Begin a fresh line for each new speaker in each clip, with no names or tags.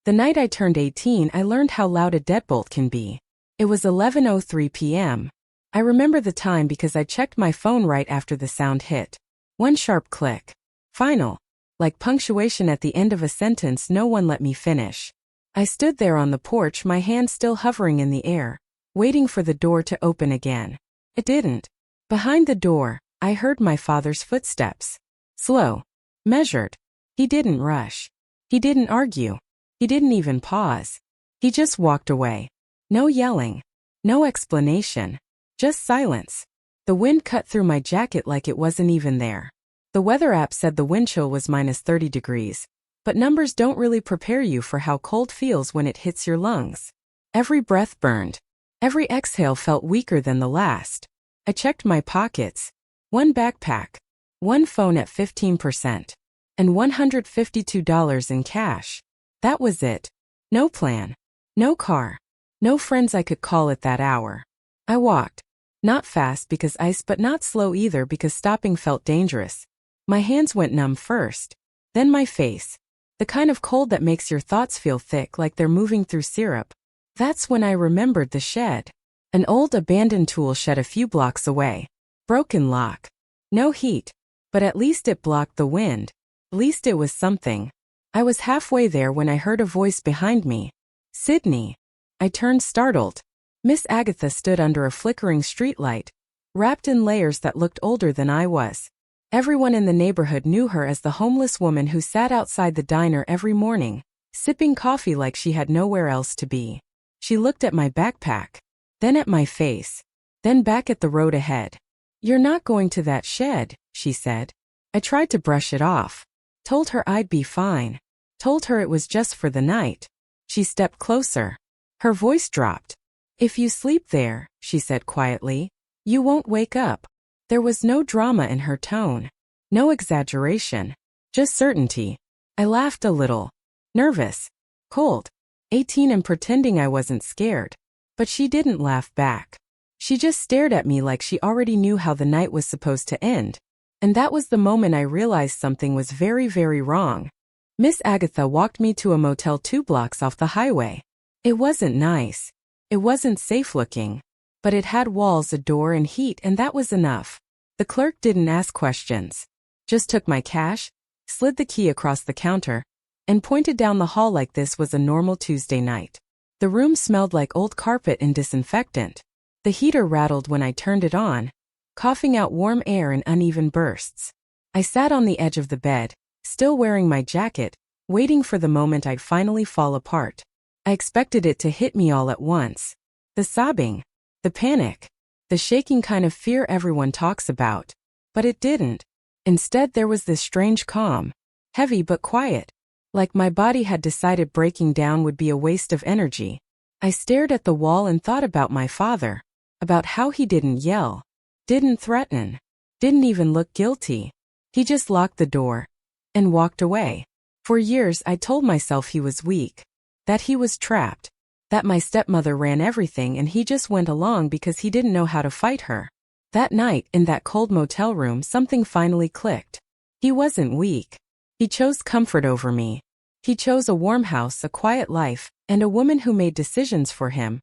The night I turned 18, I learned how loud a deadbolt can be. It was 11:03 p.m. I remember the time because I checked my phone right after the sound hit. One sharp click. Final. Like punctuation at the end of a sentence no one let me finish. I stood there on the porch, my hand still hovering in the air, waiting for the door to open again. It didn't. Behind the door, I heard my father's footsteps. Slow. Measured. He didn't rush. He didn't argue. He didn't even pause. He just walked away. No yelling. No explanation. Just silence. The wind cut through my jacket like it wasn't even there. The weather app said the wind chill was -30 degrees, but numbers don't really prepare you for how cold feels when it hits your lungs. Every breath burned. Every exhale felt weaker than the last. I checked my pockets. One backpack. One phone at 15%. And $152 in cash. That was it. No plan. No car. No friends I could call at that hour. I walked. Not fast because ice, but not slow either because stopping felt dangerous. My hands went numb first. Then my face. The kind of cold that makes your thoughts feel thick like they're moving through syrup. That's when I remembered the shed. An old abandoned tool shed a few blocks away. Broken lock. No heat. But at least it blocked the wind. At least it was something. I was halfway there when I heard a voice behind me. Sydney. I turned startled. Miss Agatha stood under a flickering streetlight, wrapped in layers that looked older than I was. Everyone in the neighborhood knew her as the homeless woman who sat outside the diner every morning, sipping coffee like she had nowhere else to be. She looked at my backpack, then at my face, then back at the road ahead. "You're not going to that shed," she said. I tried to brush it off. Told her I'd be fine. Told her it was just for the night. She stepped closer. Her voice dropped. "If you sleep there," she said quietly, "you won't wake up." There was no drama in her tone. No exaggeration. Just certainty. I laughed a little. Nervous. Cold. 18 and pretending I wasn't scared. But she didn't laugh back. She just stared at me like she already knew how the night was supposed to end. And that was the moment I realized something was very, very wrong. Miss Agatha walked me to a motel 2 blocks off the highway. It wasn't nice. It wasn't safe looking. But it had walls, a door, and heat, and that was enough. The clerk didn't ask questions. Just took my cash, slid the key across the counter, and pointed down the hall like this was a normal Tuesday night. The room smelled like old carpet and disinfectant. The heater rattled when I turned it on, coughing out warm air in uneven bursts. I sat on the edge of the bed, still wearing my jacket, waiting for the moment I'd finally fall apart. I expected it to hit me all at once. The sobbing. The panic. The shaking kind of fear everyone talks about. But it didn't. Instead there was this strange calm. Heavy but quiet. Like my body had decided breaking down would be a waste of energy. I stared at the wall and thought about my father. About how he didn't yell. Didn't threaten. Didn't even look guilty. He just locked the door. And walked away. For years I told myself he was weak. That he was trapped. That my stepmother ran everything and he just went along because he didn't know how to fight her. That night, in that cold motel room, something finally clicked. He wasn't weak. He chose comfort over me. He chose a warm house, a quiet life, and a woman who made decisions for him.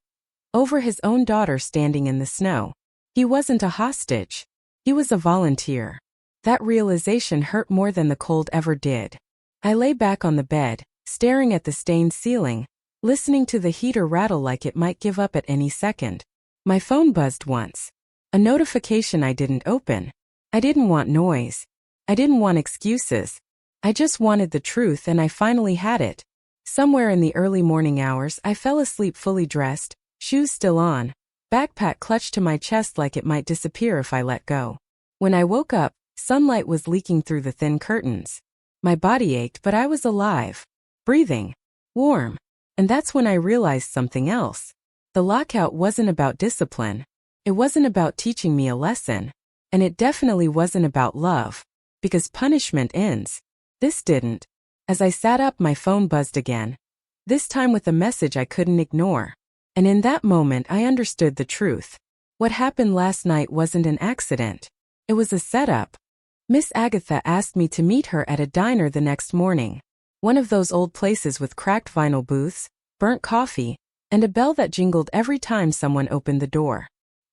Over his own daughter standing in the snow. He wasn't a hostage. He was a volunteer. That realization hurt more than the cold ever did. I lay back on the bed, staring at the stained ceiling, listening to the heater rattle like it might give up at any second. My phone buzzed once. A notification I didn't open. I didn't want noise. I didn't want excuses. I just wanted the truth, and I finally had it. Somewhere in the early morning hours, I fell asleep fully dressed, shoes still on, backpack clutched to my chest like it might disappear if I let go. When I woke up, sunlight was leaking through the thin curtains. My body ached, but I was alive. Breathing. Warm. And that's when I realized something else. The lockout wasn't about discipline. It wasn't about teaching me a lesson. And it definitely wasn't about love. Because punishment ends. This didn't. As I sat up, my phone buzzed again. This time with a message I couldn't ignore. And in that moment I understood the truth. What happened last night wasn't an accident. It was a setup. Miss Agatha asked me to meet her at a diner the next morning. One of those old places with cracked vinyl booths, burnt coffee, and a bell that jingled every time someone opened the door.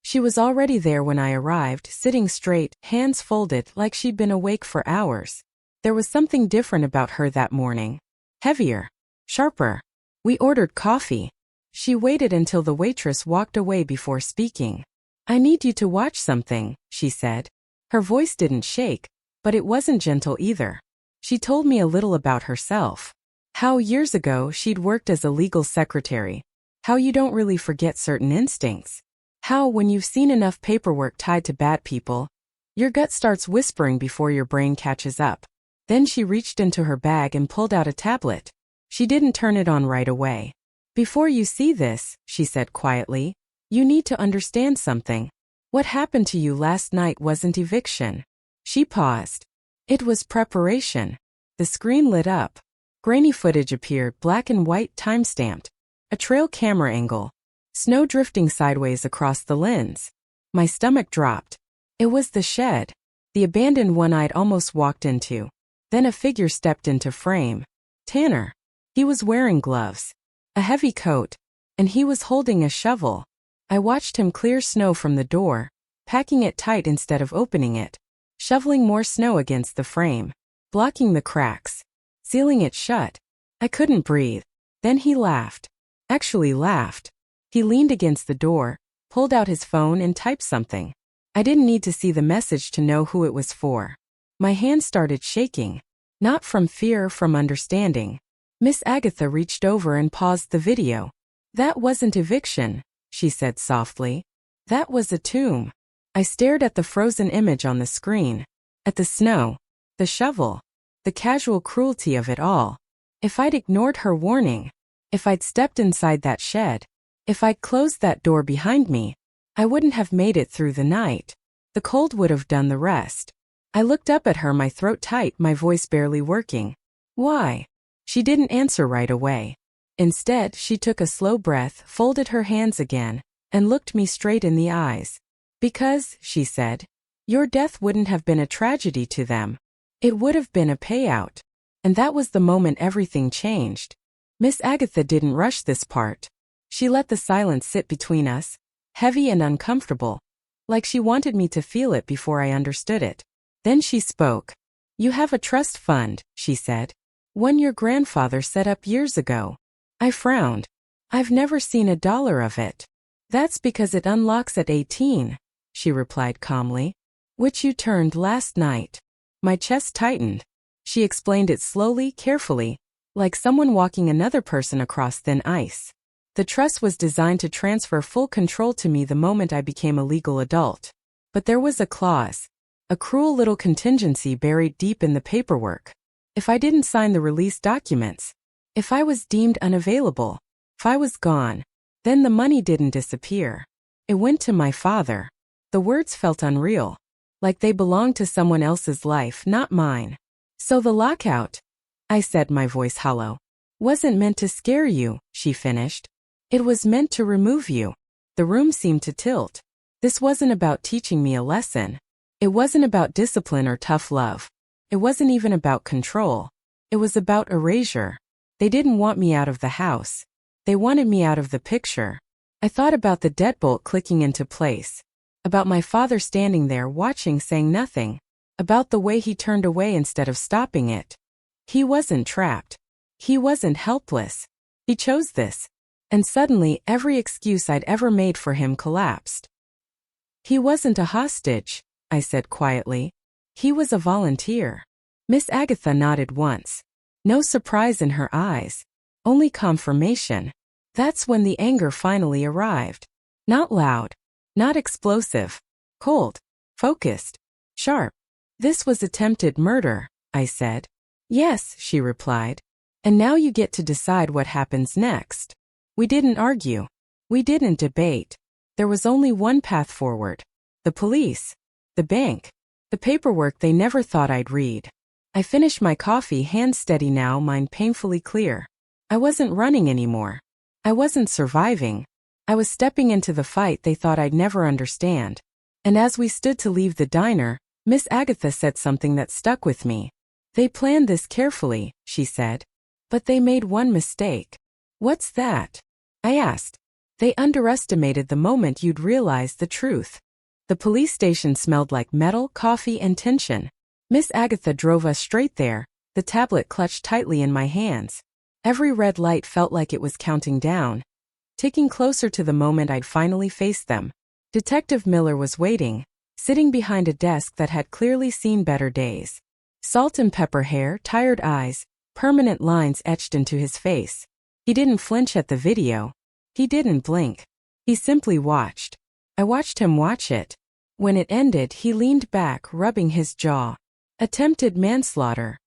She was already there when I arrived, sitting straight, hands folded like she'd been awake for hours. There was something different about her that morning. Heavier. Sharper. We ordered coffee. She waited until the waitress walked away before speaking. "I need you to watch something," she said. Her voice didn't shake, but it wasn't gentle either. She told me a little about herself. How years ago she'd worked as a legal secretary. How you don't really forget certain instincts. How when you've seen enough paperwork tied to bad people, your gut starts whispering before your brain catches up. Then she reached into her bag and pulled out a tablet. She didn't turn it on right away. "Before you see this," she said quietly, "you need to understand something. What happened to you last night wasn't eviction." She paused. It was preparation. The screen lit up. Grainy footage appeared, black and white, time-stamped. A trail camera angle. Snow drifting sideways across the lens. My stomach dropped. It was the shed. The abandoned one I'd almost walked into. Then a figure stepped into frame. Tanner. He was wearing gloves. A heavy coat. And he was holding a shovel. I watched him clear snow from the door, packing it tight instead of opening it. Shoveling more snow against the frame. Blocking the cracks. Sealing it shut. I couldn't breathe. Then he laughed. Actually laughed. He leaned against the door, pulled out his phone and typed something. I didn't need to see the message to know who it was for. My hand started shaking. Not from fear, from understanding. Miss Agatha reached over and paused the video. "That wasn't eviction," she said softly. "That was a tomb." I stared at the frozen image on the screen. At the snow. The shovel. The casual cruelty of it all. If I'd ignored her warning. If I'd stepped inside that shed. If I'd closed that door behind me. I wouldn't have made it through the night. The cold would have done the rest. I looked up at her, my throat tight, my voice barely working. "Why?" She didn't answer right away. Instead, she took a slow breath, folded her hands again, and looked me straight in the eyes. "Because," she said, "your death wouldn't have been a tragedy to them. It would have been a payout." And that was the moment everything changed. Miss Agatha didn't rush this part. She let the silence sit between us, heavy and uncomfortable, like she wanted me to feel it before I understood it. Then she spoke. "You have a trust fund," she said. "One your grandfather set up years ago." I frowned. "I've never seen $1 of it." "That's because it unlocks at 18, she replied calmly. "Which you turned last night." My chest tightened. She explained it slowly, carefully, like someone walking another person across thin ice. The trust was designed to transfer full control to me the moment I became a legal adult. But there was a clause. A cruel little contingency buried deep in the paperwork. If I didn't sign the release documents, if I was deemed unavailable, if I was gone, then the money didn't disappear. It went to my father. The words felt unreal, like they belonged to someone else's life, not mine. "So the lockout," I said, my voice hollow, "wasn't meant to scare you," she finished. "It was meant to remove you." The room seemed to tilt. This wasn't about teaching me a lesson. It wasn't about discipline or tough love. It wasn't even about control. It was about erasure. They didn't want me out of the house. They wanted me out of the picture. I thought about the deadbolt clicking into place. About my father standing there watching, saying nothing. About the way he turned away instead of stopping it. He wasn't trapped. He wasn't helpless. He chose this. And suddenly, every excuse I'd ever made for him collapsed. "He wasn't a hostage," I said quietly. "He was a volunteer." Miss Agatha nodded once. No surprise in her eyes. Only confirmation. That's when the anger finally arrived. Not loud. Not explosive. Cold. Focused. Sharp. "This was attempted murder," I said. "Yes," she replied. "And now you get to decide what happens next." We didn't argue. We didn't debate. There was only one path forward. The police. The bank. The paperwork they never thought I'd read. I finished my coffee, hands steady now, mind painfully clear. I wasn't running anymore. I wasn't surviving. I was stepping into the fight they thought I'd never understand. And as we stood to leave the diner, Miss Agatha said something that stuck with me. "They planned this carefully," she said. But they made one mistake. What's that? I asked. They underestimated the moment you'd realize the truth. The police station smelled like metal, coffee, and tension. Miss Agatha drove us straight there, the tablet clutched tightly in my hands. Every red light felt like it was counting down, ticking closer to the moment I'd finally face them. Detective Miller was waiting, sitting behind a desk that had clearly seen better days. Salt and pepper hair, tired eyes, permanent lines etched into his face. He didn't flinch at the video. He didn't blink. He simply watched. I watched him watch it. When it ended, he leaned back, rubbing his jaw. Attempted manslaughter.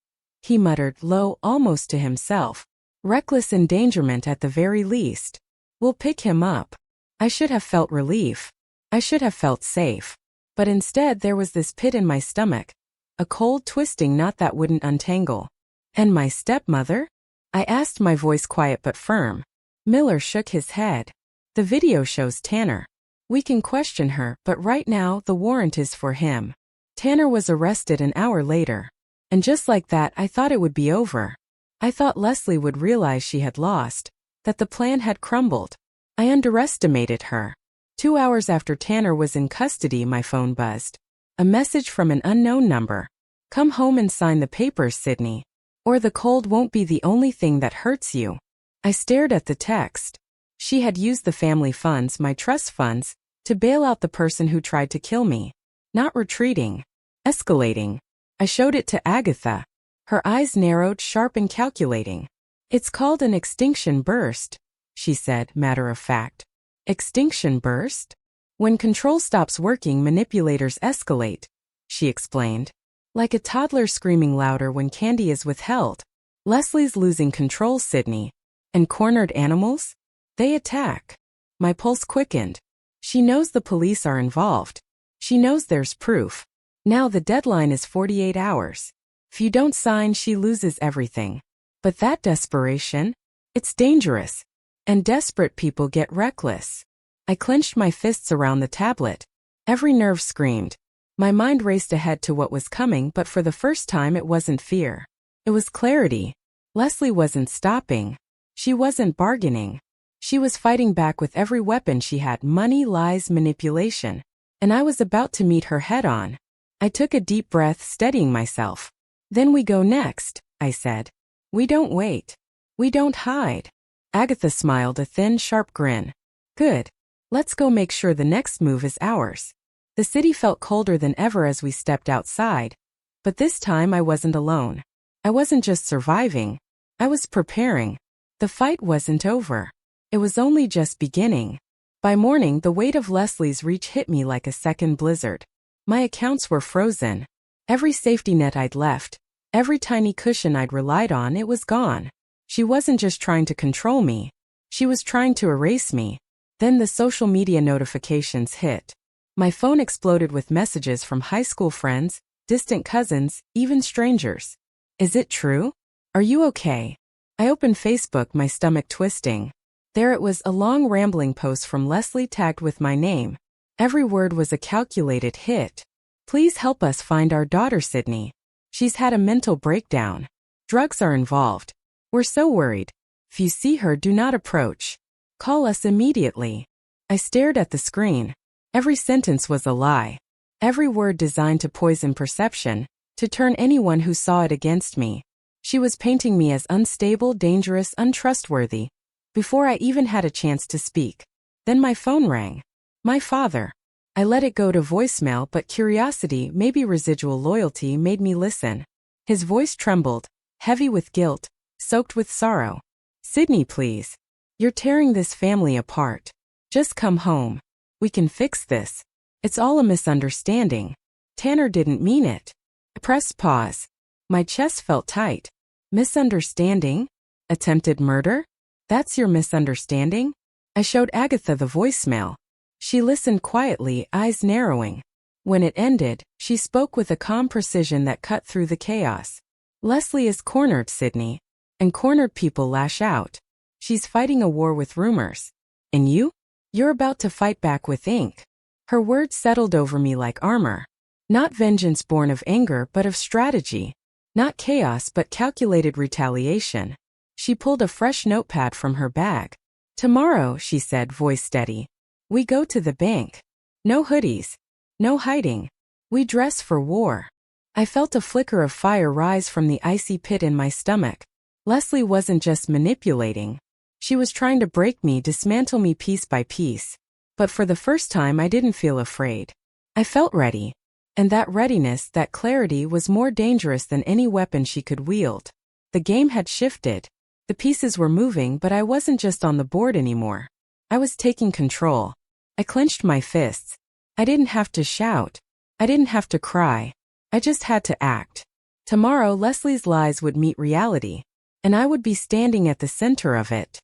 He muttered low, almost to himself. Reckless endangerment at the very least. We'll pick him up. I should have felt relief. I should have felt safe. But instead there was this pit in my stomach. A cold twisting knot that wouldn't untangle. And my stepmother? I asked, my voice quiet but firm. Miller shook his head. The video shows Tanner. We can question her, but right now the warrant is for him. Tanner was arrested an hour later. And just like that, I thought it would be over. I thought Leslie would realize she had lost, that the plan had crumbled. I underestimated her. 2 hours after Tanner was in custody, my phone buzzed. A message from an unknown number. Come home and sign the papers, Sydney. Or the cold won't be the only thing that hurts you. I stared at the text. She had used the family funds, my trust funds, to bail out the person who tried to kill me. Not retreating. Escalating. I showed it to Agatha. Her eyes narrowed, sharp and calculating. It's called an extinction burst, she said, matter of fact. Extinction burst? When control stops working, manipulators escalate, she explained. Like a toddler screaming louder when candy is withheld. Leslie's losing control, Sydney. And cornered animals? They attack. My pulse quickened. She knows the police are involved. She knows there's proof. Now the deadline is 48 hours. If you don't sign, she loses everything. But that desperation? It's dangerous. And desperate people get reckless. I clenched my fists around the tablet. Every nerve screamed. My mind raced ahead to what was coming, but for the first time it wasn't fear. It was clarity. Leslie wasn't stopping. She wasn't bargaining. She was fighting back with every weapon she had: money, lies, manipulation. And I was about to meet her head on. I took a deep breath, steadying myself. Then we go next, I said. We don't wait. We don't hide. Agatha smiled, a thin, sharp grin. Good. Let's go make sure the next move is ours. The city felt colder than ever as we stepped outside. But this time I wasn't alone. I wasn't just surviving. I was preparing. The fight wasn't over. It was only just beginning. By morning, the weight of Leslie's reach hit me like a second blizzard. My accounts were frozen. Every safety net I'd left, every tiny cushion I'd relied on, it was gone. She wasn't just trying to control me. She was trying to erase me. Then the social media notifications hit. My phone exploded with messages from high school friends, distant cousins, even strangers. Is it true? Are you okay? I opened Facebook, my stomach twisting. There it was, a long rambling post from Leslie tagged with my name. Every word was a calculated hit. Please help us find our daughter, Sydney. She's had a mental breakdown. Drugs are involved. We're so worried. If you see her, do not approach. Call us immediately. I stared at the screen. Every sentence was a lie. Every word designed to poison perception, to turn anyone who saw it against me. She was painting me as unstable, dangerous, untrustworthy. Before I even had a chance to speak. Then my phone rang. My father. I let it go to voicemail, but curiosity, maybe residual loyalty, made me listen. His voice trembled, heavy with guilt, soaked with sorrow. Sydney, please. You're tearing this family apart. Just come home. We can fix this. It's all a misunderstanding. Tanner didn't mean it. I pressed pause. My chest felt tight. Misunderstanding? Attempted murder? That's your misunderstanding? I showed Agatha the voicemail. She listened quietly, eyes narrowing. When it ended, she spoke with a calm precision that cut through the chaos. Leslie is cornered, Sydney. And cornered people lash out. She's fighting a war with rumors. And you? You're about to fight back with ink. Her words settled over me like armor. Not vengeance born of anger but of strategy. Not chaos but calculated retaliation. She pulled a fresh notepad from her bag. "Tomorrow," she said, voice steady, "we go to the bank. No hoodies. No hiding. We dress for war." I felt a flicker of fire rise from the icy pit in my stomach. Leslie wasn't just manipulating. She was trying to break me, dismantle me piece by piece. But for the first time, I didn't feel afraid. I felt ready. And that readiness, that clarity, was more dangerous than any weapon she could wield. The game had shifted. The pieces were moving, but I wasn't just on the board anymore. I was taking control. I clenched my fists. I didn't have to shout. I didn't have to cry. I just had to act. Tomorrow, Leslie's lies would meet reality, and I would be standing at the center of it.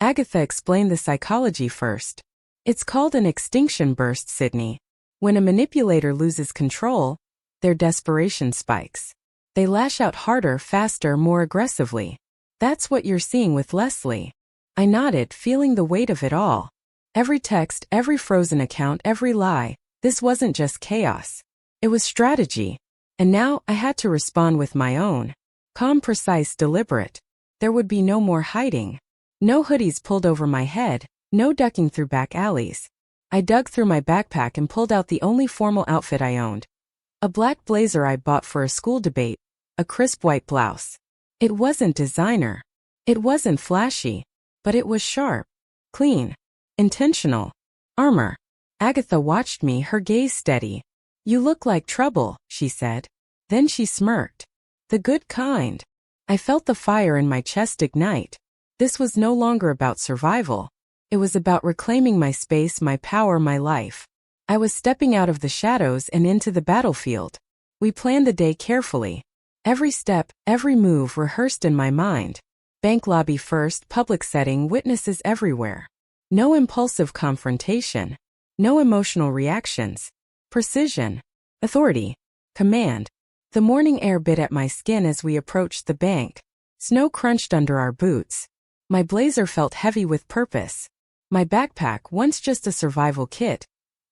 Agatha explained the psychology first. "It's called an extinction burst, Sydney. When a manipulator loses control, their desperation spikes. They lash out harder, faster, more aggressively. That's what you're seeing with Leslie." I nodded, feeling the weight of it all. Every text, every frozen account, every lie. This wasn't just chaos. It was strategy. And now I had to respond with my own. Calm, precise, deliberate. There would be no more hiding. No hoodies pulled over my head. No ducking through back alleys. I dug through my backpack and pulled out the only formal outfit I owned. A black blazer I bought for a school debate. A crisp white blouse. It wasn't designer. It wasn't flashy. But it was sharp. Clean. Intentional. Armor. Agatha watched me, her gaze steady. "You look like trouble," she said. Then she smirked. "The good kind." I felt the fire in my chest ignite. This was no longer about survival. It was about reclaiming my space, my power, my life. I was stepping out of the shadows and into the battlefield. We planned the day carefully. Every step, every move rehearsed in my mind. Bank lobby first, public setting, witnesses everywhere. No impulsive confrontation. No emotional reactions. Precision. Authority. Command. The morning air bit at my skin as we approached the bank. Snow crunched under our boots. My blazer felt heavy with purpose. My backpack, once just a survival kit,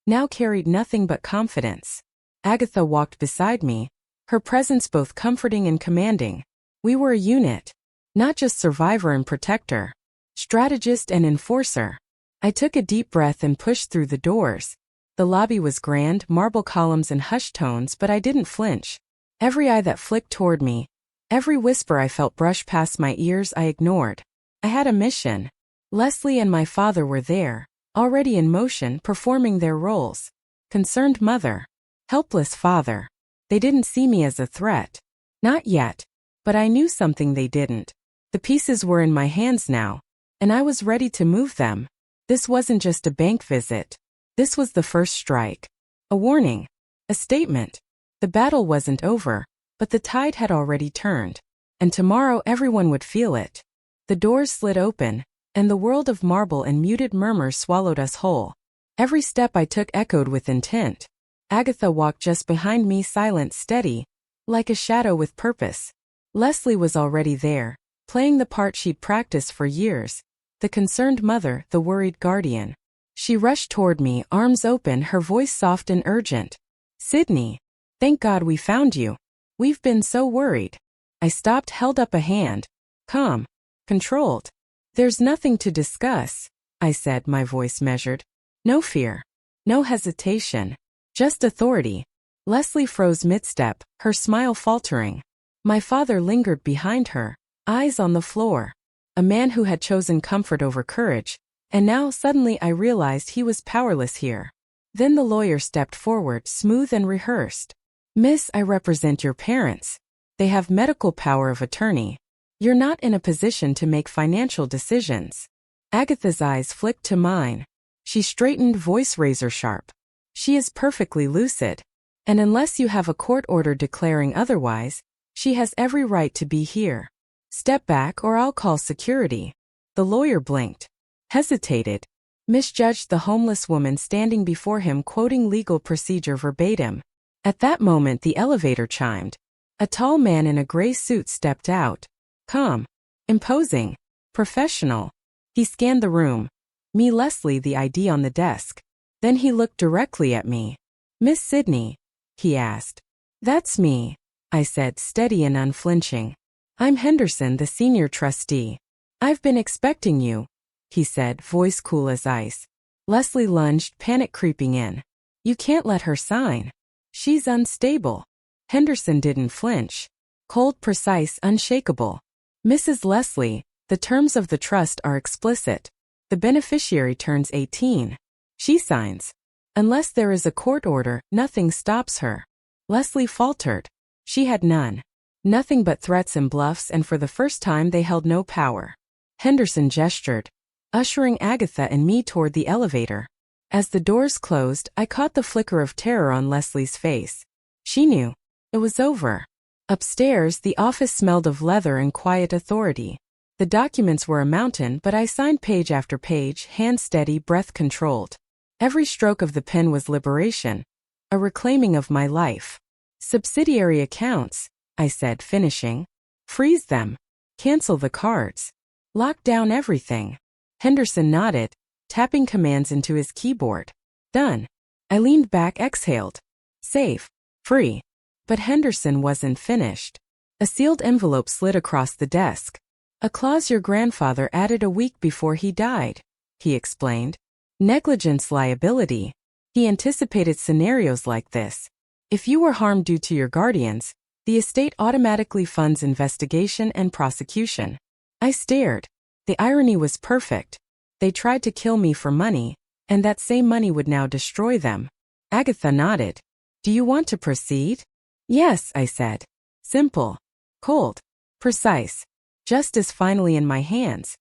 now carried nothing but confidence. Agatha walked beside me, her presence both comforting and commanding. We were a unit. Not just survivor and protector. Strategist and enforcer. I took a deep breath and pushed through the doors. The lobby was grand, marble columns and hushed tones, but I didn't flinch. Every eye that flicked toward me, every whisper I felt brush past my ears, I ignored. I had a mission. Leslie and my father were there, already in motion, performing their roles. Concerned mother. Helpless father. They didn't see me as a threat. Not yet. But I knew something they didn't. The pieces were in my hands now, and I was ready to move them. This wasn't just a bank visit. This was the first strike. A warning. A statement. The battle wasn't over, but the tide had already turned. And tomorrow everyone would feel it. The doors slid open, and the world of marble and muted murmurs swallowed us whole. Every step I took echoed with intent. Agatha walked just behind me, silent, steady, like a shadow with purpose. Leslie was already there, playing the part she'd practiced for years. The concerned mother, the worried guardian. She rushed toward me, arms open, her voice soft and urgent. "Sydney, thank God we found you. We've been so worried." I stopped, held up a hand. Calm. Controlled. "There's nothing to discuss," I said, my voice measured. "No fear. No hesitation. Just authority." Leslie froze mid-step, her smile faltering. My father lingered behind her, eyes on the floor. A man who had chosen comfort over courage, and now suddenly I realized he was powerless here. Then the lawyer stepped forward, smooth and rehearsed. "Miss, I represent your parents. They have medical power of attorney. You're not in a position to make financial decisions." Agatha's eyes flicked to mine. She straightened, voice razor sharp. "She is perfectly lucid. And unless you have a court order declaring otherwise, she has every right to be here. Step back or I'll call security." The lawyer blinked. Hesitated. Misjudged the homeless woman standing before him, quoting legal procedure verbatim. At that moment the elevator chimed. A tall man in a gray suit stepped out. Calm. Imposing. Professional. He scanned the room. Me, Leslie, the ID on the desk. Then he looked directly at me. "Miss Sydney?" he asked. "That's me," I said, steady and unflinching. "I'm Henderson, the senior trustee. I've been expecting you, he said, voice cool as ice. Leslie lunged, panic creeping in. You can't let her sign. She's unstable. Henderson didn't flinch. Cold, precise, unshakable. Mrs. Leslie, the terms of the trust are explicit. The beneficiary turns 18. She signs. Unless there is a court order, nothing stops her. Leslie faltered. She had none. Nothing but threats and bluffs, and for the first time they held no power. Henderson gestured, ushering Agatha and me toward the elevator. As the doors closed, I caught the flicker of terror on Leslie's face. She knew. It was over. Upstairs, the office smelled of leather and quiet authority. The documents were a mountain, but I signed page after page, hand steady, breath controlled. Every stroke of the pen was liberation, a reclaiming of my life. Subsidiary accounts, I said, finishing. Freeze them. Cancel the cards. Lock down everything. Henderson nodded, tapping commands into his keyboard. Done. I leaned back, exhaled. Safe. Free. But Henderson wasn't finished. A sealed envelope slid across the desk. A clause your grandfather added a week before he died, he explained. Negligence liability. He anticipated scenarios like this. If you were harmed due to your guardians, the estate automatically funds investigation and prosecution. I stared. The irony was perfect. They tried to kill me for money, and that same money would now destroy them. Agatha nodded. Do you want to proceed? Yes, I said. Simple. Cold. Precise. Justice finally in my hands.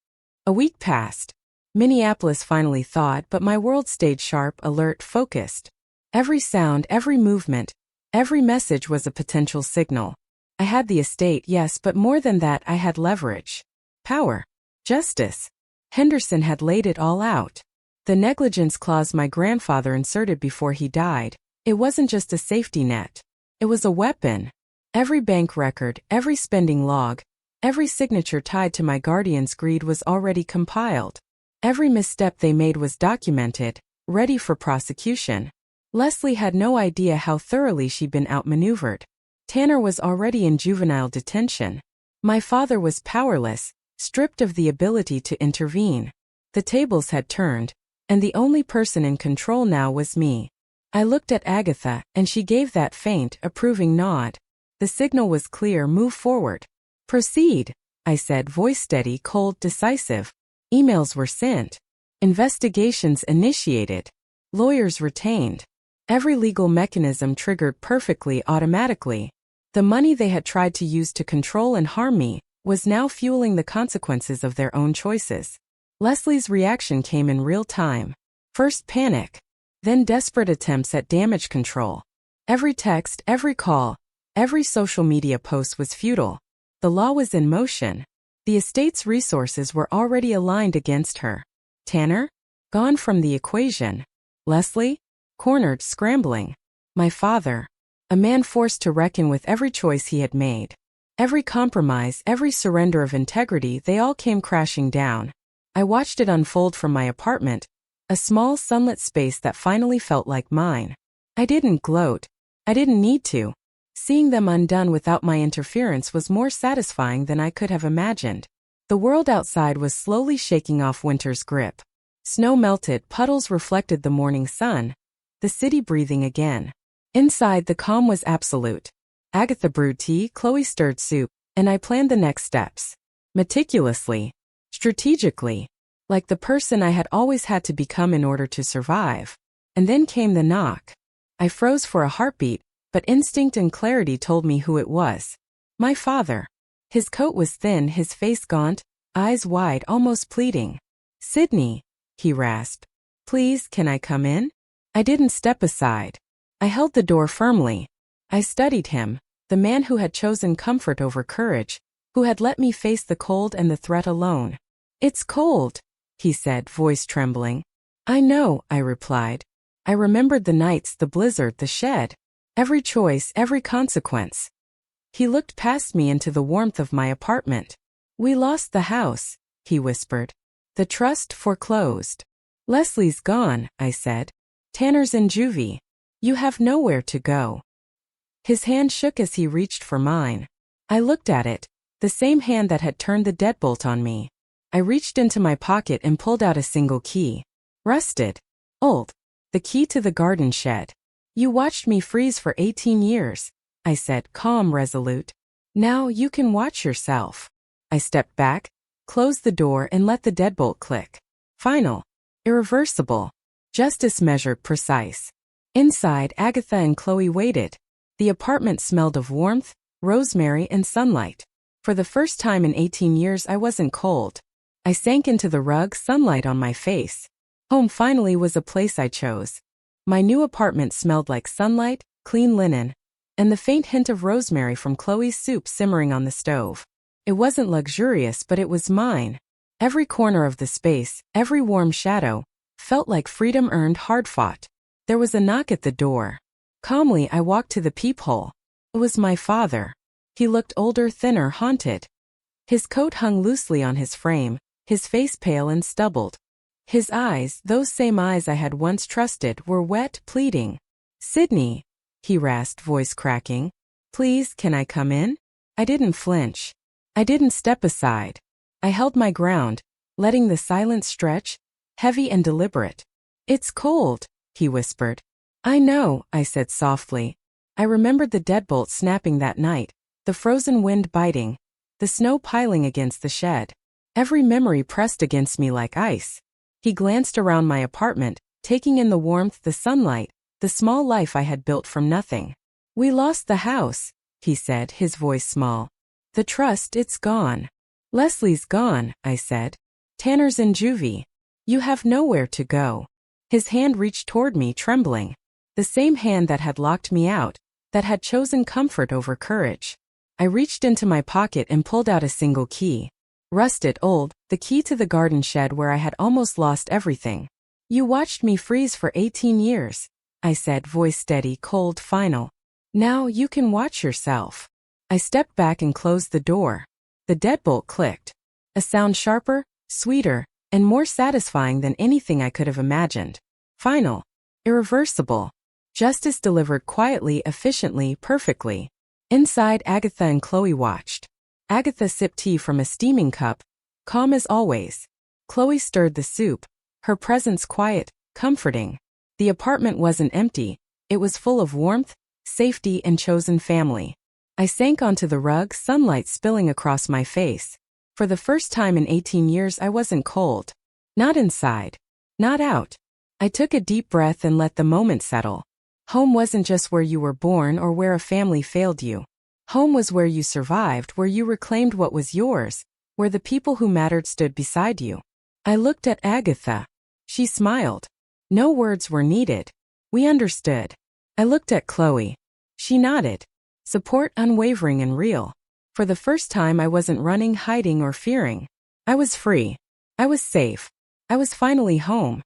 A week passed. Minneapolis finally thawed, but my world stayed sharp, alert, focused. Every sound, every movement, every message was a potential signal. I had the estate, yes, but more than that, I had leverage. Power. Justice. Henderson had laid it all out. The negligence clause my grandfather inserted before he died, it wasn't just a safety net. It was a weapon. Every bank record, every spending log, every signature tied to my guardian's greed was already compiled. Every misstep they made was documented, ready for prosecution. Leslie had no idea how thoroughly she'd been outmaneuvered. Tanner was already in juvenile detention. My father was powerless, stripped of the ability to intervene. The tables had turned, and the only person in control now was me. I looked at Agatha, and she gave that faint, approving nod. The signal was clear, move forward. Proceed, I said, voice steady, cold, decisive. Emails were sent. Investigations initiated. Lawyers retained. Every legal mechanism triggered perfectly, automatically. The money they had tried to use to control and harm me was now fueling the consequences of their own choices. Leslie's reaction came in real time. First panic. Then desperate attempts at damage control. Every text, every call, every social media post was futile. The law was in motion. The estate's resources were already aligned against her. Tanner? Gone from the equation. Leslie? Cornered, scrambling. My father? A man forced to reckon with every choice he had made. Every compromise, every surrender of integrity, they all came crashing down. I watched it unfold from my apartment, a small sunlit space that finally felt like mine. I didn't gloat. I didn't need to. Seeing them undone without my interference was more satisfying than I could have imagined. The world outside was slowly shaking off winter's grip. Snow melted, puddles reflected the morning sun, the city breathing again. Inside, the calm was absolute. Agatha brewed tea, Chloe stirred soup, and I planned the next steps. Meticulously. Strategically. Like the person I had always had to become in order to survive. And then came the knock. I froze for a heartbeat, but instinct and clarity told me who it was. My father. His coat was thin, his face gaunt, eyes wide, almost pleading. Sydney, he rasped. Please, can I come in? I didn't step aside. I held the door firmly. I studied him, the man who had chosen comfort over courage, who had let me face the cold and the threat alone. It's cold, he said, voice trembling. I know, I replied. I remembered the nights, the blizzard, the shed. Every choice, every consequence. He looked past me into the warmth of my apartment. We lost the house, he whispered. The trust foreclosed. Leslie's gone, I said. Tanner's in juvie. You have nowhere to go. His hand shook as he reached for mine. I looked at it, the same hand that had turned the deadbolt on me. I reached into my pocket and pulled out a single key. Rusted. Old. The key to the garden shed. You watched me freeze for 18 years, I said, calm, resolute. Now you can watch yourself. I stepped back, closed the door and let the deadbolt click. Final. Irreversible. Justice measured, precise. Inside, Agatha and Chloe waited. The apartment smelled of warmth, rosemary and sunlight. For the first time in 18 years I wasn't cold. I sank into the rug, sunlight on my face. Home finally was a place I chose. My new apartment smelled like sunlight, clean linen, and the faint hint of rosemary from Chloe's soup simmering on the stove. It wasn't luxurious, but it was mine. Every corner of the space, every warm shadow, felt like freedom earned, hard-fought. There was a knock at the door. Calmly, I walked to the peephole. It was my father. He looked older, thinner, haunted. His coat hung loosely on his frame, his face pale and stubbled. His eyes, those same eyes I had once trusted, were wet, pleading. "Sydney," he rasped, voice cracking. "Please, can I come in?" I didn't flinch. I didn't step aside. I held my ground, letting the silence stretch, heavy and deliberate. "It's cold," he whispered. "I know," I said softly. I remembered the deadbolt snapping that night, the frozen wind biting, the snow piling against the shed. Every memory pressed against me like ice. He glanced around my apartment, taking in the warmth, the sunlight, the small life I had built from nothing. "We lost the house," he said, his voice small. "The trust, it's gone." "Leslie's gone," I said. "Tanner's in juvie. You have nowhere to go." His hand reached toward me, trembling. The same hand that had locked me out, that had chosen comfort over courage. I reached into my pocket and pulled out a single key. Rusted, old, the key to the garden shed where I had almost lost everything. "You watched me freeze for 18 years, I said, voice steady, cold, final. "Now you can watch yourself." I stepped back and closed the door. The deadbolt clicked. A sound sharper, sweeter, and more satisfying than anything I could have imagined. Final. Irreversible. Justice delivered quietly, efficiently, perfectly. Inside, Agatha and Chloe watched. Agatha sipped tea from a steaming cup, calm as always. Chloe stirred the soup, her presence quiet, comforting. The apartment wasn't empty, it was full of warmth, safety, and chosen family. I sank onto the rug, sunlight spilling across my face. For the first time in 18 years I wasn't cold. Not inside. Not out. I took a deep breath and let the moment settle. Home wasn't just where you were born or where a family failed you. Home was where you survived, where you reclaimed what was yours, where the people who mattered stood beside you. I looked at Agatha. She smiled. No words were needed. We understood. I looked at Chloe. She nodded. Support unwavering and real. For the first time I wasn't running, hiding, or fearing. I was free. I was safe. I was finally home.